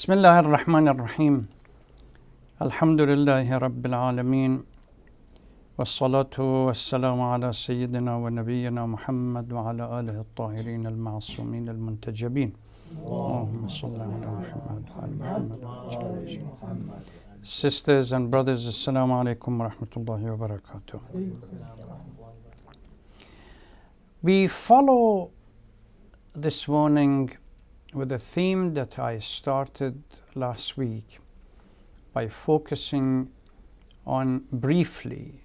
بسم الله الرحمن الرحيم الحمد لله رب العالمين والصلاة والسلام على سيدنا ونبينا محمد وعلى آله الطاهرين المعصومين المنتجبين اللهم صل على محمد وعلى محمد. Sisters and brothers, Assalamu alaikum wa rahmatullahi wa barakatuh. We follow this morning with a theme that I started last week by focusing on briefly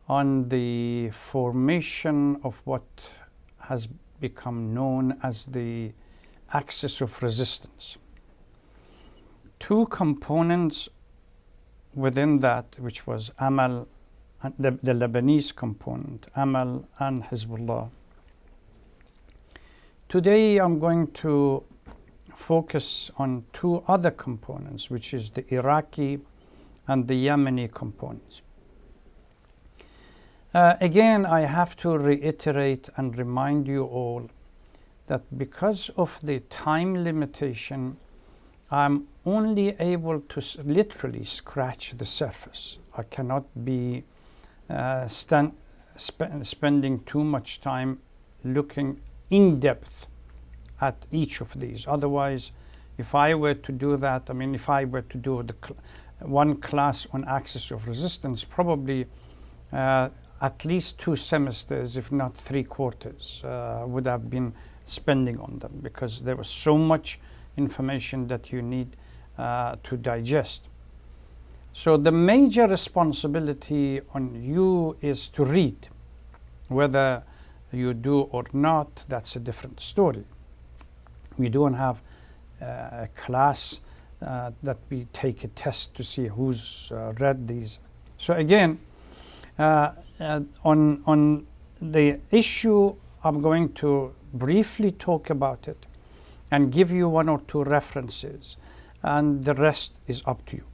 on the formation of what has become known as the axis of resistance. Two components within that, which was Amal, the Lebanese component, Amal and Hezbollah. Today I'm going to focus on two other components, which is the Iraqi and the Yemeni components. Again, I have to reiterate and remind you all that because of the time limitation, I'm only able to literally scratch the surface. I cannot be spending too much time looking in depth at each of these. Otherwise, if I were to do that, if I were to do one class on axis of resistance, probably at least 2 semesters, if not 3/4, would have been spending on them, because there was so much information that you need to digest. So the major responsibility on you is to read. Whether you do or not, that's a different story. We don't have a class that we take a test to see who's read these. So again, on the issue, I'm going to briefly talk about it and give you 1 or 2 references, and the rest is up to you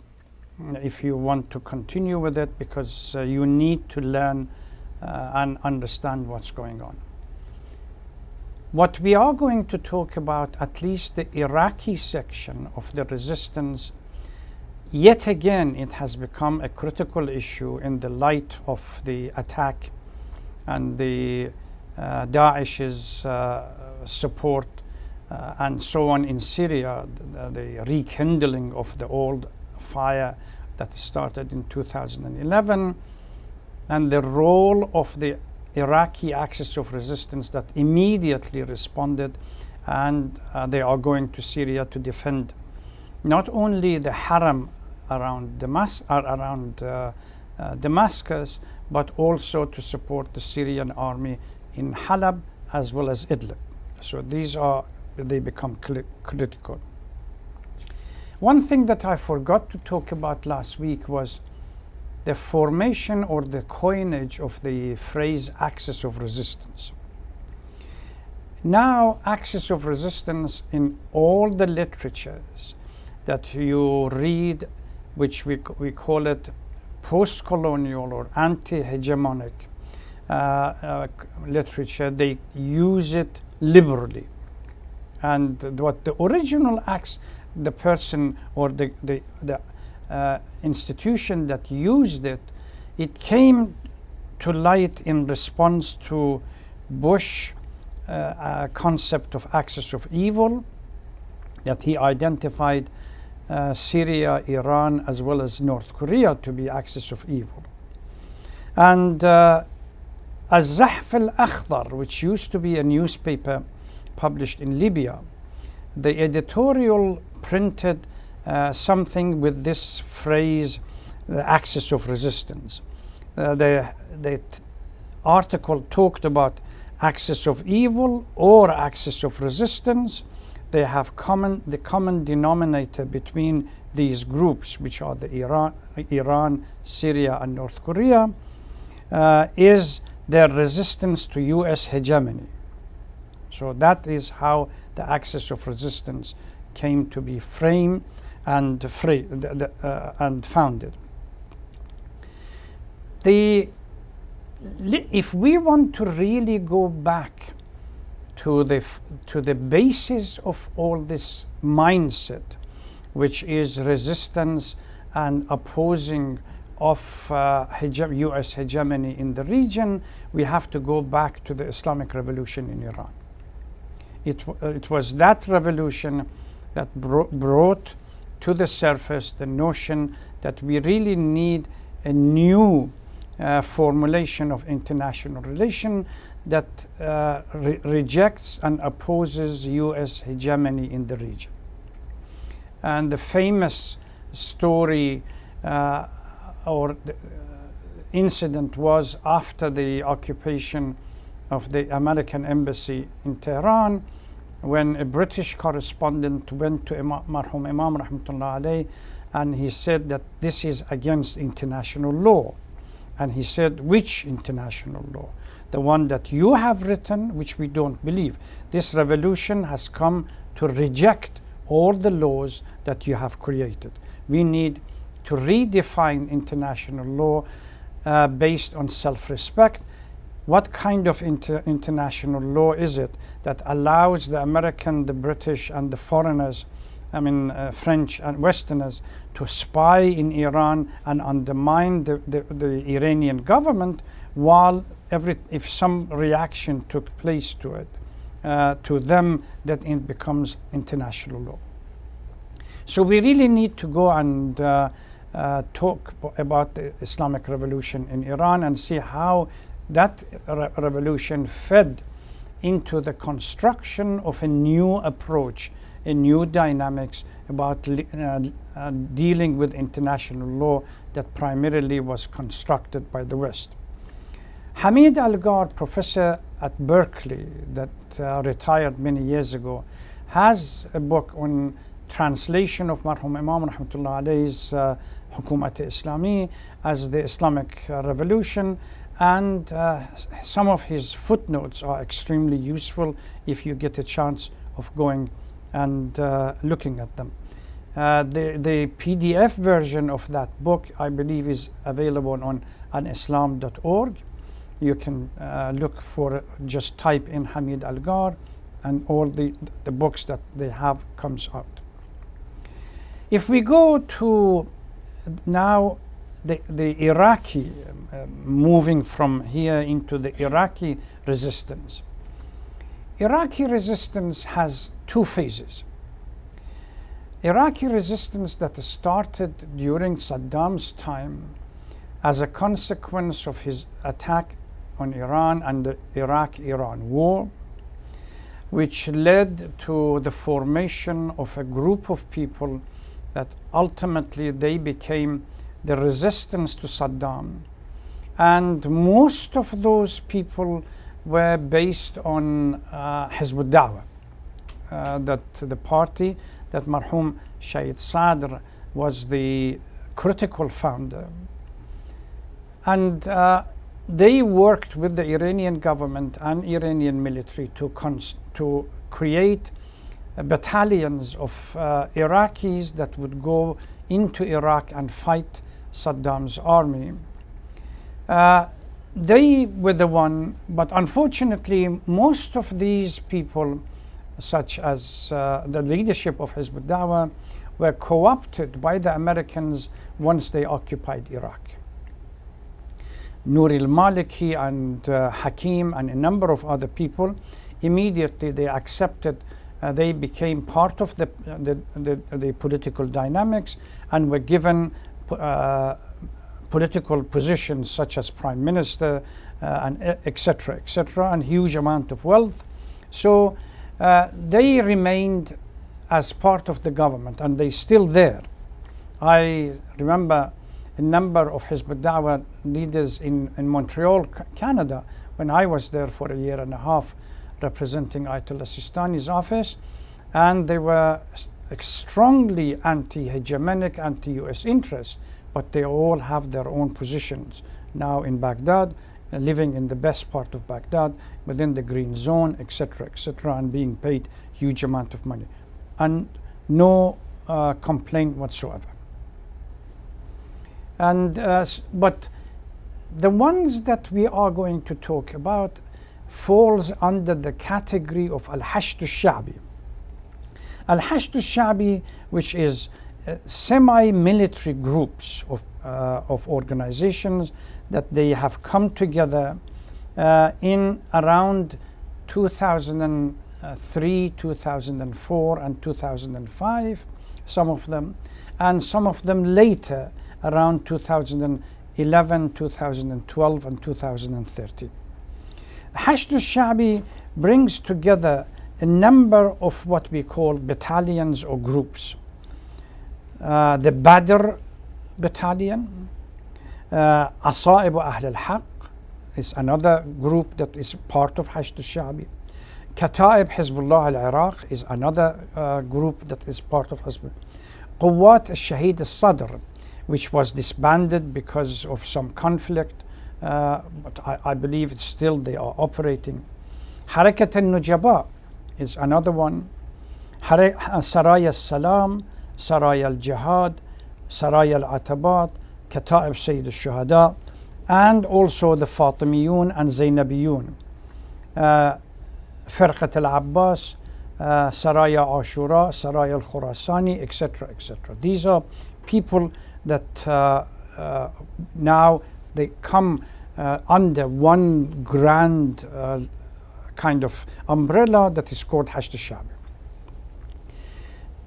if you want to continue with it, because you need to learn and understand what's going on. What we are going to talk about, at least the Iraqi section of the resistance, yet again it has become a critical issue in the light of the attack and the Daesh's support and so on in Syria, the rekindling of the old fire that started in 2011, and the role of the Iraqi axis of resistance that immediately responded, and they are going to Syria to defend not only the Haram around Damascus, but also to support the Syrian army in Halab as well as Idlib. So they become critical. One thing that I forgot to talk about last week was the formation or the coinage of the phrase axis of resistance. Now, axis of resistance in all the literatures that you read, which we call it post-colonial or anti-hegemonic literature, they use it liberally. And what the original the person or the institution that used it, it came to light in response to Bush concept of axis of evil, that he identified Syria, Iran, as well as North Korea to be axis of evil. And Al-Zahf al-Akhdar, which used to be a newspaper published in Libya, the editorial printed something with this phrase, the axis of resistance. The article talked about axis of evil or axis of resistance. They have the common denominator between these groups, which are the Iran, Syria, and North Korea, is their resistance to US hegemony. So that is how the axis of resistance came to be framed and founded. If we want to really go back to the basis of all this mindset which is resistance and opposing of US hegemony in the region, we have to go back to the Islamic Revolution in Iran. It was that revolution that brought to the surface the notion that we really need a new formulation of international relation that rejects and opposes US hegemony in the region. And the famous story or the incident was after the occupation of the American embassy in Tehran, when a British correspondent went to Marhum Imam Rahmatullah alayh, and he said that this is against international law. And he said, which international law? The one that you have written, which we don't believe. This revolution has come to reject all the laws that you have created. We need to redefine international law based on self-respect. What kind of international law is it that allows the American, the British, and the foreigners, French and Westerners, to spy in Iran and undermine the Iranian government, while if some reaction took place to it, to them, that it becomes international law. So we really need to go and talk about the Islamic Revolution in Iran and see how that revolution fed into the construction of a new approach, a new dynamics about dealing with international law that primarily was constructed by the West. Hamid Algar, professor at Berkeley that retired many years ago, has a book on translation of Marhum Imam Rahmatullah alayhi's Hukumat Islami as the Islamic Revolution, and some of his footnotes are extremely useful if you get a chance of going and looking at them. The PDF version of that book, I believe, is available on anislam.org. You can look for, just type in Hamid Algar, and all the books that they have comes out. If we go to now the Iraqi, moving from here into the Iraqi resistance. Iraqi resistance has two phases. Iraqi resistance that started during Saddam's time as a consequence of his attack on Iran and the Iraq-Iran war, which led to the formation of a group of people that ultimately they became the resistance to Saddam. And most of those people were based on Hezbollah, that the party that Marhum Shahid Sadr was the critical founder. And they worked with the Iranian government and Iranian military to create battalions of Iraqis that would go into Iraq and fight Saddam's army. They were the one, but unfortunately most of these people, such as the leadership of Hezbollah, were co-opted by the Americans once they occupied Iraq. Nouri al-Maliki and Hakim and a number of other people, immediately they accepted, they became part of the political dynamics and were given political positions such as prime minister and etc., and huge amount of wealth. So they remained as part of the government, and they're still there. I remember a number of Hezbollah leaders in Montreal, Canada, when I was there for a year and a half representing Ayatollah Sistani's office, and they were strongly anti-hegemonic, anti-US interests, but they all have their own positions now in Baghdad, living in the best part of Baghdad, within the green zone, etc., and being paid huge amount of money, and no complaint whatsoever. And but the ones that we are going to talk about falls under the category of al-Hashd al-Sha'bi. Al-Hashd al-Sha'bi, which is semi-military groups of organizations that they have come together in around 2003, 2004, and 2005, some of them, and some of them later around 2011, 2012, and 2013. Hashd al-Sha'bi brings together a number of what we call battalions or groups. The Badr Battalion, Asa'ib al-Haq is another group that is part of Hashd al-Sha'bi. Kata'ib Hezbollah al-Iraq is another group that is part of Hezbollah. Quwwat al-Shahid al-Sadr, which was disbanded because of some conflict, but I believe it's still they are operating. Harakat al-Nujaba is another one. Saraya al-Salam, Saraya al-Jihad, Saraya al-Atabat, Kata'ib Sayyid al-Shuhada, and also the Fatimiyun and Zainabiyun. Firqat al-Abbas, Saraya Ashura, Saraya al-Khurasani, etc., etc. These are people that now they come under one grand kind of umbrella that is called Hashd al-Sha'bi.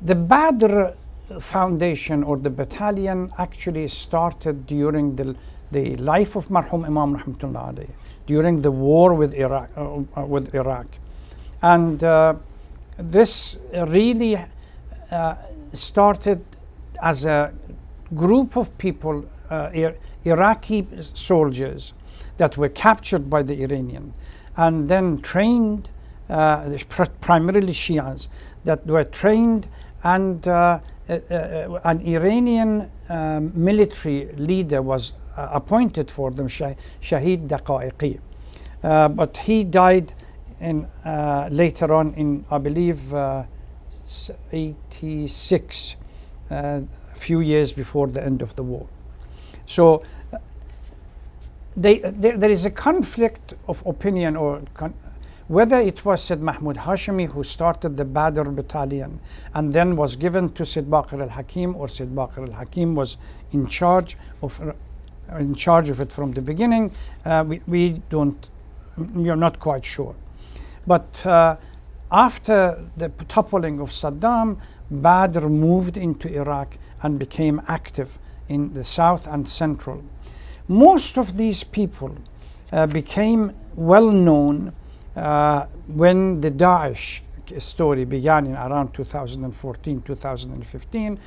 The Badr Foundation or the battalion actually started during the life of Marhum Imam Rahmatullah alayhi, during the war with Iraq. And this really started as a group of people, Iraqi soldiers that were captured by the Iranian and then trained, primarily Shias, that were trained, and an Iranian military leader was appointed for them, Shahid Daqa'iqi. But he died in later on in, I believe, 86, a few years before the end of the war. So there is a conflict of opinion, or whether it was Said Mahmoud Hashemi who started the Badr Battalion and then was given to Said Baqir al-Hakim, or Said Baqir al-Hakim was in charge of it from the beginning. We are not quite sure. But after the toppling of Saddam, Badr moved into Iraq and became active in the south and central. Most of these people became well known when the Daesh story began in around 2014, 2015,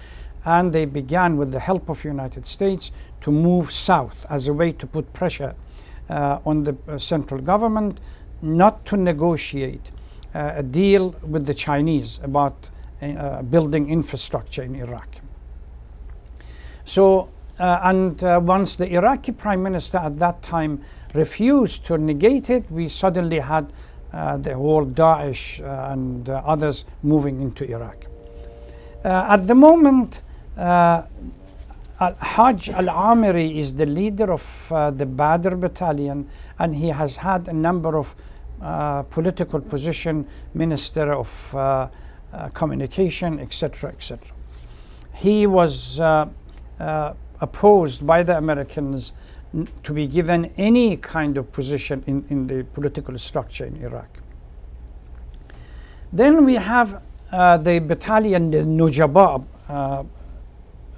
and they began, with the help of the United States, to move south as a way to put pressure on the central government not to negotiate a deal with the Chinese about building infrastructure in Iraq. So, once the Iraqi Prime Minister at that time refused to negate it, we suddenly had the whole Daesh and others moving into Iraq. At the moment, Hajj al-Amiri is the leader of the Badr Battalion, and he has had a number of political position, Minister of Communication, etc., etc. He was opposed by the Americans to be given any kind of position in the political structure in Iraq. Then we have the battalion, the Nujaba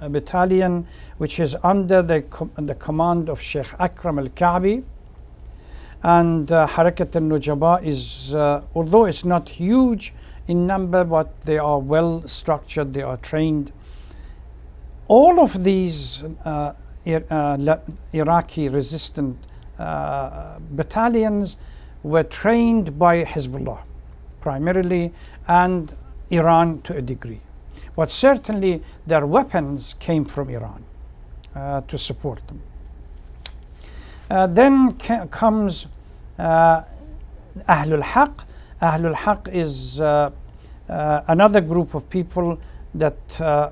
battalion, which is under the command of Sheikh Akram al-Ka'bi. And Harakat al-Nujaba is, although it's not huge in number, but they are well structured, they are trained. All of these Iraqi resistant battalions were trained by Hezbollah primarily, and Iran to a degree. But certainly their weapons came from Iran to support them. Then comes al-Haq. Al-Haq is another group of people that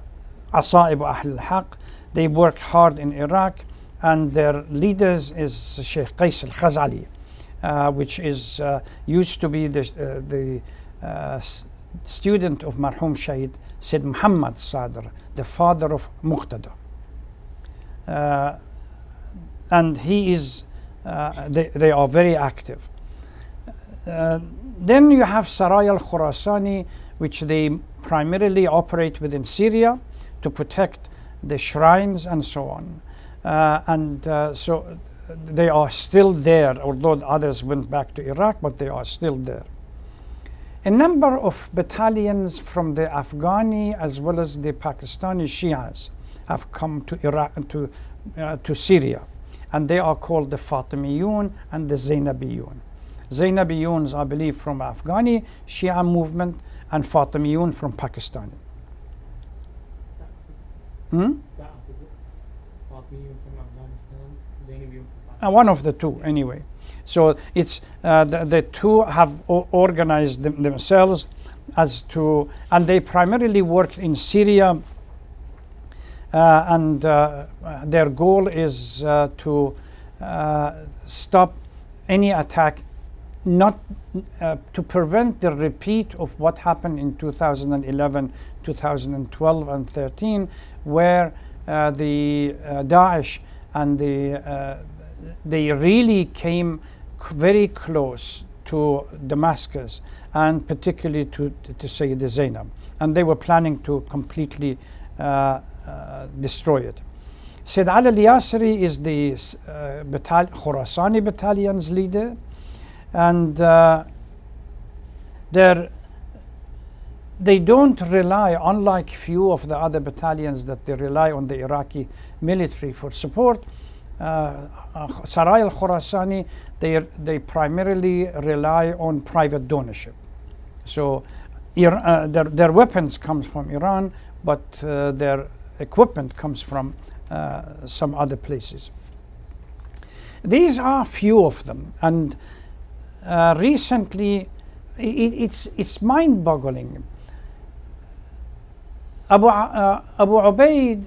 Asa'ib al-Haq. They work hard in Iraq, and their leaders is Sheikh Qais al-Khazali, which is used to be the student of Marhum Shahid Said Muhammad Sadr, the father of Muqtada. And he is, they are very active. Then you have Sarai al-Khurasani, which they primarily operate within Syria to protect the shrines and so on. So they are still there, although others went back to Iraq, but they are still there. A number of battalions from the Afghani as well as the Pakistani Shias have come to Iraq, to Syria, and they are called the Fatimiyun and the Zainabiyun. Zainabiyuns, I believe, from Afghani Shia movement, and Fatimiyun from Pakistani. One of the two, anyway. So it's the two have organized themselves as to, and they primarily work in Syria, and their goal is to stop any attack, not to prevent the repeat of what happened in 2011, 2012, and 13, where the Daesh and they really came very close to Damascus, and particularly to Sayyid Zainab, and they were planning to completely destroy it. Sayyid Ali al-Yasri is the Khurasani battalion's leader, and they don't rely, unlike few of the other battalions that they rely on the Iraqi military for support. Sarai al-Khurasani, they primarily rely on private donorship. So their weapons comes from Iran, but their equipment comes from some other places. These are few of them, and recently it's mind-boggling. Abu Ubaid,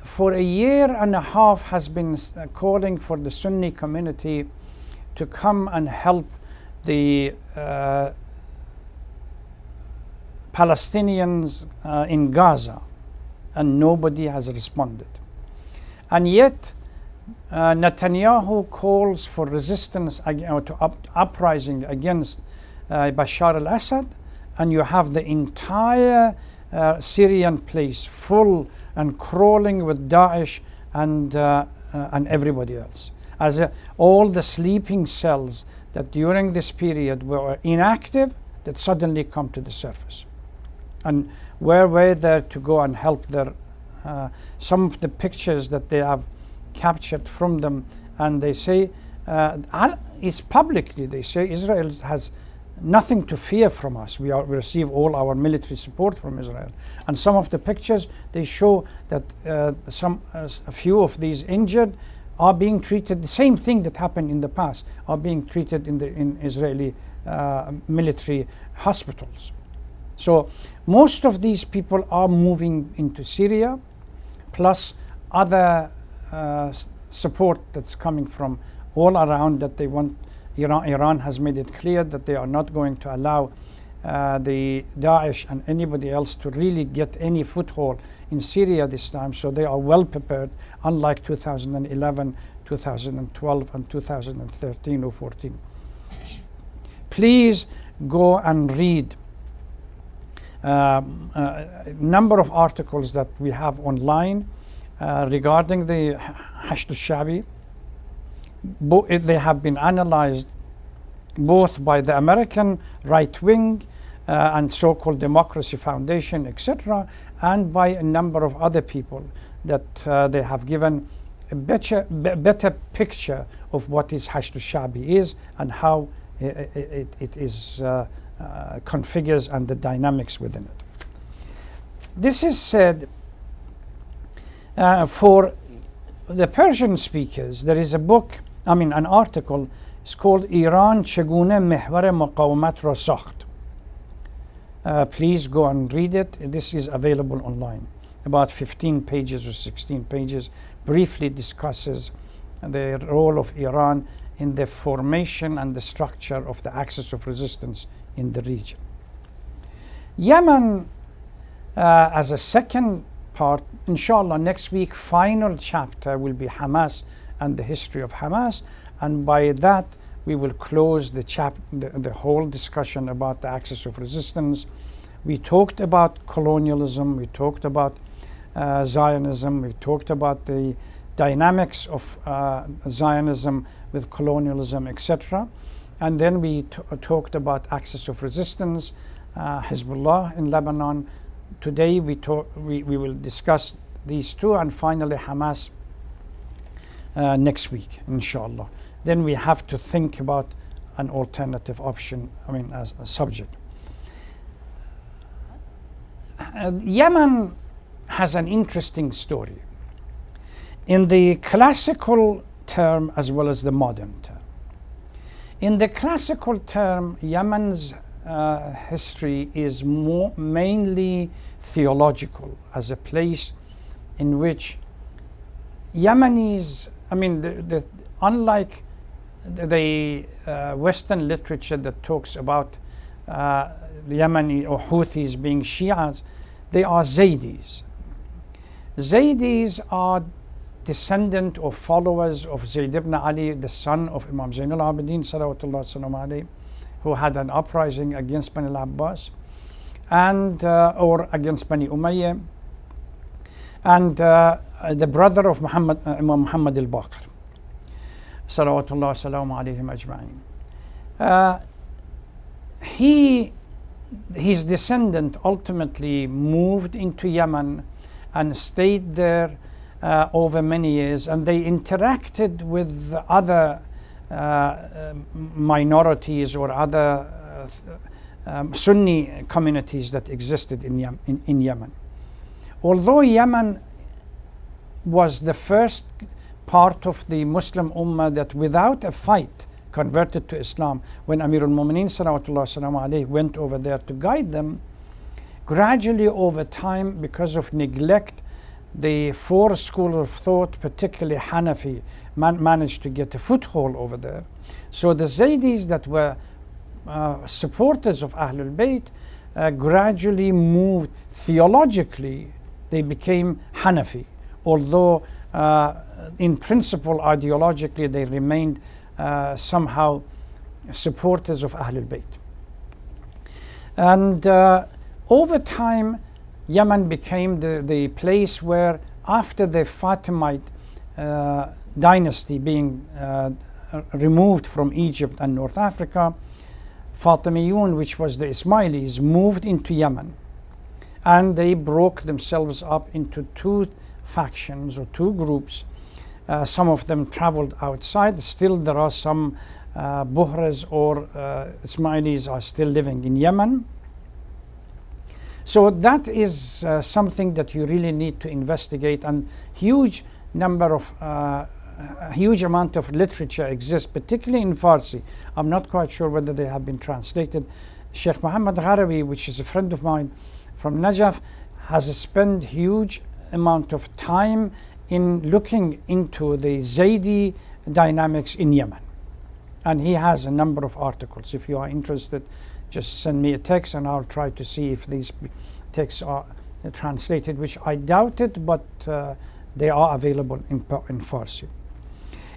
for a year and a half, has been calling for the Sunni community to come and help the Palestinians in Gaza, and nobody has responded. And yet Netanyahu calls for resistance, to uprising against Bashar al-Assad, and you have the entire Syrian place full and crawling with Daesh and everybody else, as all the sleeping cells that during this period were inactive, that suddenly come to the surface. And where were there to go and help their some of the pictures that they have captured from them, and they say it's publicly, they say Israel has nothing to fear from us. We receive all our military support from Israel. And some of the pictures, they show that a few of these injured are being treated, the same thing that happened in the past, are being treated in Israeli military hospitals. So most of these people are moving into Syria, plus other support that's coming from all around that they want. Iran has made it clear that they are not going to allow the Daesh and anybody else to really get any foothold in Syria this time, so they are well prepared, unlike 2011, 2012, and 2013 or 14. Please go and read a number of articles that we have online regarding the Hashd al-Shaabi. They have been analyzed both by the American right wing and so-called Democracy Foundation, etc., and by a number of other people that they have given a better picture of what is Hashd al-Shaabi is and how it is configures and the dynamics within it. This is said for the Persian speakers. There is a book, an article. It's called Iran چگونه محور مقاومت را ساخت. Please go and read it. This is available online. About 15 pages or 16 pages, briefly discusses the role of Iran in the formation and the structure of the axis of resistance in the region. Yemen As a second part, inshallah, next week, final chapter will be Hamas and the history of Hamas. And by that, we will close the whole discussion about the axis of resistance. We talked about colonialism, we talked about Zionism, we talked about the dynamics of Zionism with colonialism, etc. And then we talked about axis of resistance, Hezbollah in Lebanon. Today we will discuss these two, and finally Hamas next week, inshallah. Then we have to think about an alternative option, as a subject. Yemen has an interesting story in the classical term as well as the modern term. In the classical term, Yemen's history is mainly theological, as a place in which Yemenis, unlike the Western literature that talks about the Yemeni or Houthis being Shias, they are Zaydis. Zaydis are descendant or followers of Zayd ibn Ali, the son of Imam Zain al-Abidin, salawatullah salam alayhi, who had an uprising against Bani al-Abbas and or against Bani Umayyah, and the brother of Imam Muhammad al-Baqir, salawatullah salam alayhim ajma'in. His descendant ultimately moved into Yemen and stayed there over many years, and they interacted with other minorities or other Sunni communities that existed in Yemen. Although Yemen was the first part of the Muslim Ummah that without a fight converted to Islam, when Amir al-Mu'mineen salawatullah salam alayhi went over there to guide them, gradually over time, because of neglect, the four schools of thought, particularly Hanafi, managed to get a foothold over there. So the Zaydis that were supporters of Ahlul Bayt gradually moved theologically, they became Hanafi, although in principle, ideologically, they remained somehow supporters of Ahlul Bayt. And over time, Yemen became the place where, after the Fatimid dynasty being removed from Egypt and North Africa, Fatimiyun, which was the Ismailis, moved into Yemen, and they broke themselves up into two factions or two groups. Some of them traveled outside. Still, there are some Buhras or Ismailis are still living in Yemen. So that is something that you really need to investigate, and huge amount of literature exists, particularly in Farsi. I'm not quite sure whether they have been translated. Sheikh Muhammad Gharawi, which is a friend of mine from Najaf, has spent huge amount of time in looking into the Zaydi dynamics in Yemen, and he has a number of articles. If you are interested, just send me a text and I'll try to see if these texts are translated, which I doubt it, but they are available in Farsi.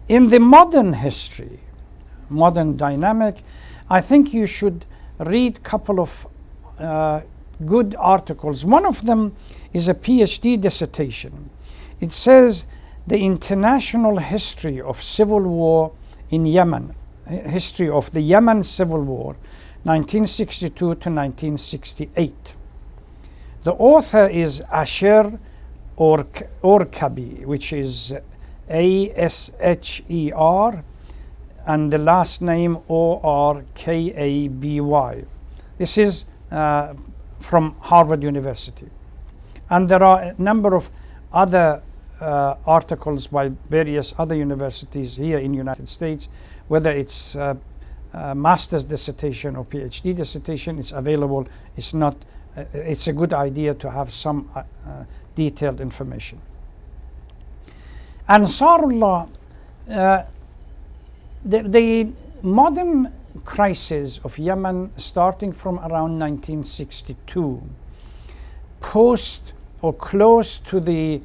In the modern history, modern dynamic, I think you should read a couple of good articles. One of them is a PhD dissertation. It says the international history of civil war in Yemen, history of the Yemen civil war, 1962 to 1968. The author is Asher Orkabi, which is Asher, and the last name Orkaby. This is from Harvard University. And there are a number of other articles by various other universities here in the United States, whether it's master's dissertation or PhD dissertation. It's available. It's not. It's a good idea to have some detailed information. Ansarullah, the modern crisis of Yemen, starting from around 1962, post or close to the,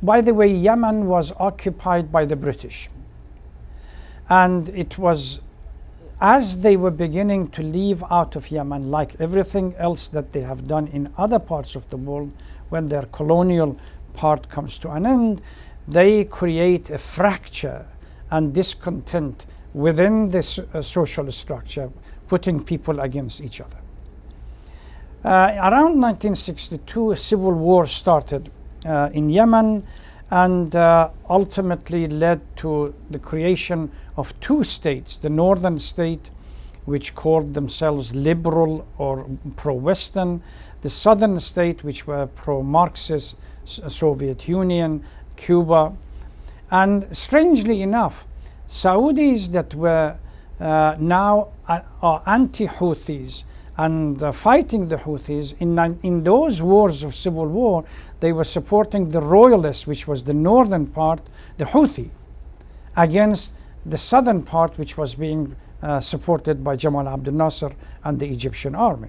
by the way, Yemen was occupied by the British. And it was as they were beginning to leave out of Yemen, like everything else that they have done in other parts of the world, when their colonial part comes to an end, they create a fracture and discontent within this social structure, putting people against each other. Around 1962, a civil war started in Yemen, and ultimately led to the creation of two states: the northern state, which called themselves liberal or pro-Western; the southern state, which were pro-Marxist, Soviet Union, Cuba. And strangely enough, Saudis that were now are anti-Houthis and fighting the Houthis, in those wars of civil war, they were supporting the royalists, which was the northern part, the Houthi, against the southern part, which was being supported by Jamal Abdel Nasser and the Egyptian army.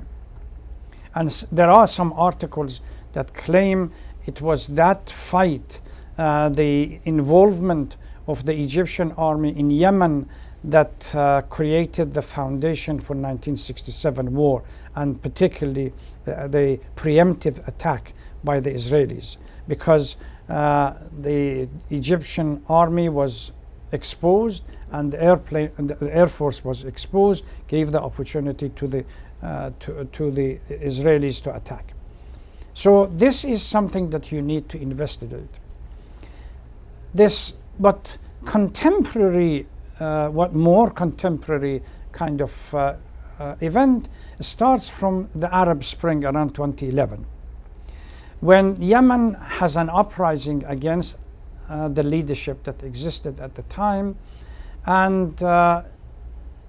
And there are some articles that claim it was that fight, the involvement of the Egyptian army in Yemen, that created the foundation for 1967 war, and particularly the preemptive attack by the Israelis, because the Egyptian army was exposed and the Air Force was exposed, gave the opportunity to the Israelis to attack. So this is something that you need to investigate. But contemporary, what more contemporary kind of event starts from the Arab Spring around 2011, when Yemen has an uprising against the leadership that existed at the time, and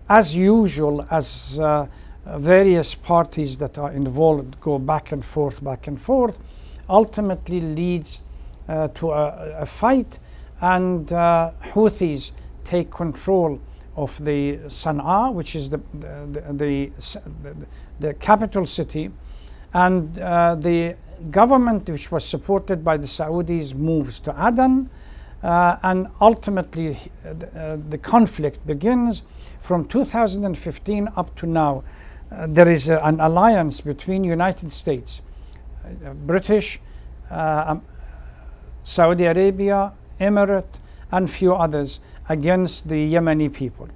as usual, as various parties that are involved go back and forth, ultimately leads to a fight, and Houthis take control of the Sana'a, which is the capital city, and the government, which was supported by the Saudis, moves to Aden, and ultimately the conflict begins. From 2015 up to now, there is an alliance between United States, British, Saudi Arabia, Emirate, and few others against the Yemeni people.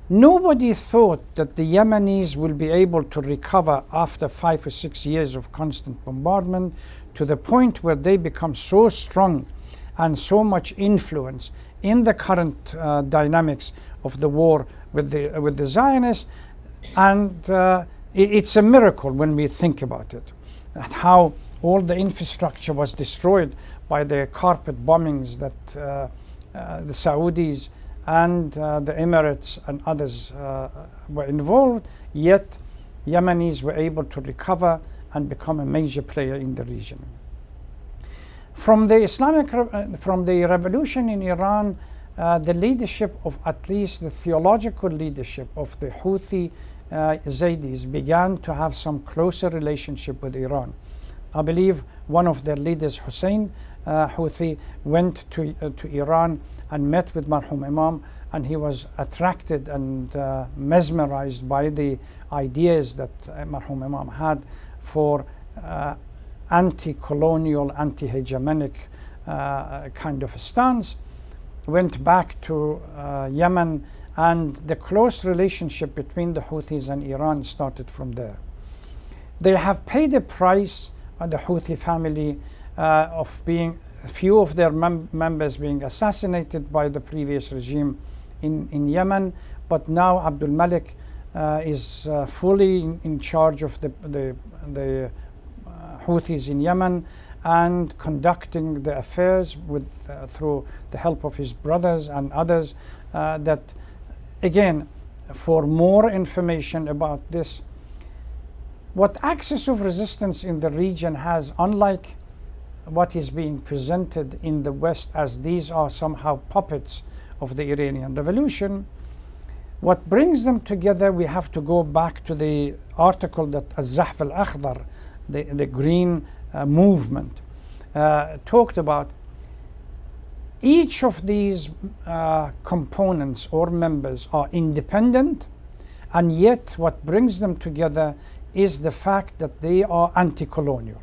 Nobody thought that the Yemenis will be able to recover after 5 or 6 years of constant bombardment to the point where they become so strong and so much influence in the current dynamics of the war with the Zionists. And it's a miracle when we think about it, how all the infrastructure was destroyed by the carpet bombings that the Saudis and the Emirates and others were involved, yet Yemenis were able to recover and become a major player in the region. From the revolution in Iran, the leadership of, at least the theological leadership of the Houthi Zaydis, began to have some closer relationship with Iran. I believe one of their leaders, Hussein Houthi, went to Iran and met with Marhum Imam, and he was attracted and mesmerized by the ideas that Marhum Imam had for anti-colonial, anti-hegemonic kind of a stance. Went back to Yemen, and the close relationship between the Houthis and Iran started from there. They have paid a price, the Houthi family, of being a few of their members being assassinated by the previous regime in Yemen, but now Abdul Malik is fully in charge of the Houthis in Yemen, and conducting the affairs with through the help of his brothers and others. That again, for more information about this, what axis of resistance in the region has, unlike what is being presented in the West as these are somehow puppets of the Iranian Revolution, what brings them together, we have to go back to the article that al-Zahf al-Akhdar the green movement, talked about each of these components or members are independent, and yet what brings them together is the fact that they are anti-colonial.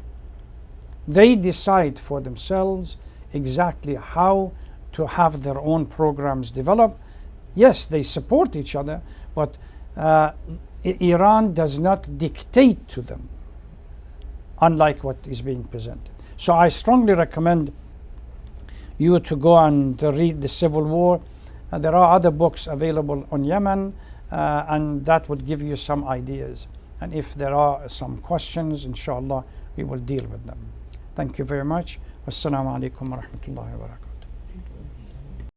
They decide for themselves exactly how to have their own programs develop. Yes, they support each other, but Iran does not dictate to them, unlike what is being presented. So I strongly recommend you to go and read The Civil War. There are other books available on Yemen, and that would give you some ideas. And if there are some questions, inshallah, we will deal with them. Thank you very much. Wassalamu alaikum wa rahmatullahi wa barakatuh.